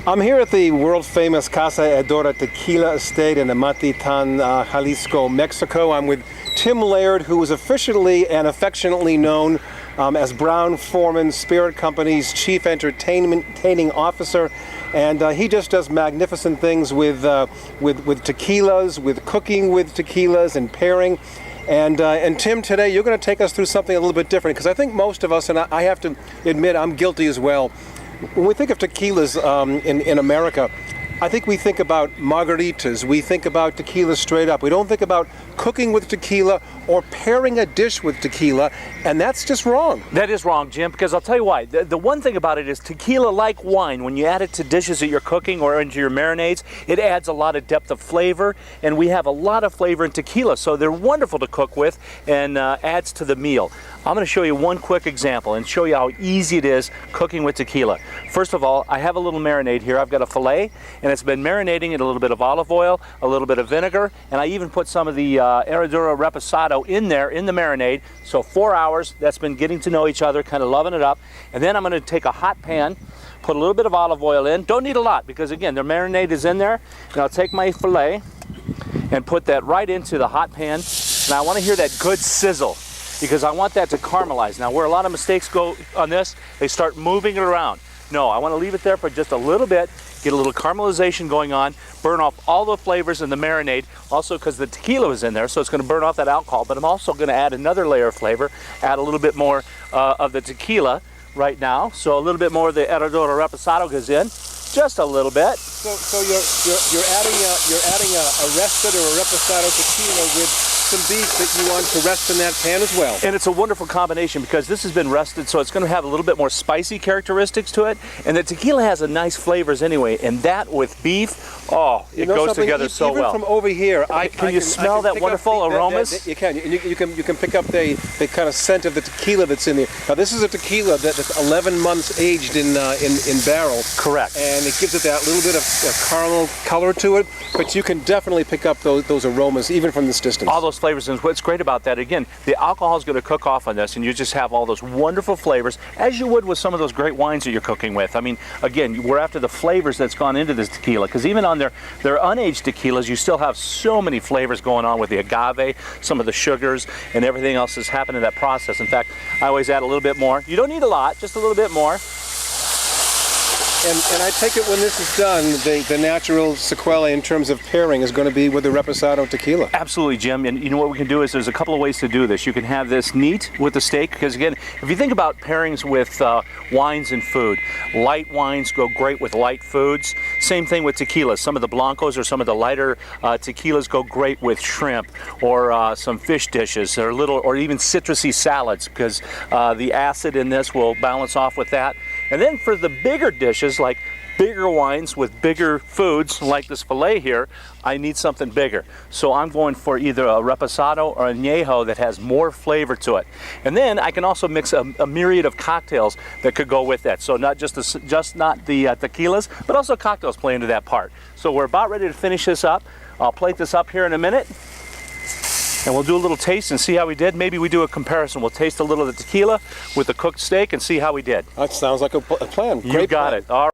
I'm here at the world-famous Casa Herradura Tequila Estate in Amatitan, Jalisco, Mexico. I'm with Tim Laird, who is officially and affectionately known as Brown-Forman Spirit Company's Chief Entertaining Officer, and he just does magnificent things with tequilas, with cooking with tequilas and pairing. And Tim, today you're going to take us through something a little bit different, because I think most of us, and I have to admit I'm guilty as well, when we think of tequilas in America, I think we think about margaritas, we think about tequila straight up. We don't think about cooking with tequila or pairing a dish with tequila, and that's just wrong. That is wrong, Jim, because I'll tell you why. The one thing about it is tequila, like wine, when you add it to dishes that you're cooking or into your marinades, it adds a lot of depth of flavor, and we have a lot of flavor in tequila, so they're wonderful to cook with and adds to the meal. I'm going to show you one quick example and show you how easy it is cooking with tequila. First of all, I have a little marinade here. I've got a filet, and it's been marinating in a little bit of olive oil, a little bit of vinegar, and I even put some of the Herradura reposado in there in the marinade. So 4 hours, that's been getting to know each other, kind of loving it up. And then I'm going to take a hot pan, put a little bit of olive oil in. Don't need a lot, because again, the marinade is in there. And I'll take my filet and put that right into the hot pan. And I want to hear that good sizzle, because I want that to caramelize. Now, where a lot of mistakes go on this, they start moving it around. No, I want to leave it there for just a little bit, get a little caramelization going on, burn off all the flavors in the marinade, also because the tequila was in there, so it's going to burn off that alcohol. But I'm also going to add another layer of flavor, add a little bit more of the tequila right now. So a little bit more of the Herradura reposado goes in, just a little bit. So you're adding a rested or a reposado tequila with some beef that you want to rest in that pan as well. And it's a wonderful combination, because this has been rested, so it's going to have a little bit more spicy characteristics to it. And the tequila has a nice flavors anyway, and that with beef, oh, it goes together so well. Even from over here, can you smell that wonderful aromas? You can. You can pick up the kind of scent of the tequila that's in there. Now, this is a tequila that's 11 months aged in barrel. Correct. And it gives it that little bit of caramel color to it, but you can definitely pick up those aromas even from this distance. All those flavors, and what's great about that, again, the alcohol is going to cook off on this, and you just have all those wonderful flavors, as you would with some of those great wines that you're cooking with. I mean, again, we're after the flavors that's gone into this tequila, because even on their unaged tequilas, you still have so many flavors going on with the agave, some of the sugars, and everything else that's happened in that process. In fact, I always add a little bit more. You don't need a lot, just a little bit more. And I take it when this is done, the natural sequelae in terms of pairing is going to be with the reposado tequila. Absolutely, Jim. And you know what we can do is there's a couple of ways to do this. You can have this neat with the steak, because again, if you think about pairings with wines and food, light wines go great with light foods. Same thing with tequilas. Some of the blancos or some of the lighter tequilas go great with shrimp or some fish dishes or even citrusy salads, because the acid in this will balance off with that. And then for the bigger dishes, like bigger wines with bigger foods, like this filet here, I need something bigger. So I'm going for either a reposado or a añejo that has more flavor to it. And then I can also mix a myriad of cocktails that could go with that. So not just not the tequilas, but also cocktails play into that part. So we're about ready to finish this up. I'll plate this up here in a minute, and we'll do a little taste and see how we did. Maybe we do a comparison. We'll taste a little of the tequila with the cooked steak and see how we did. That sounds like a plan. You got it. All right.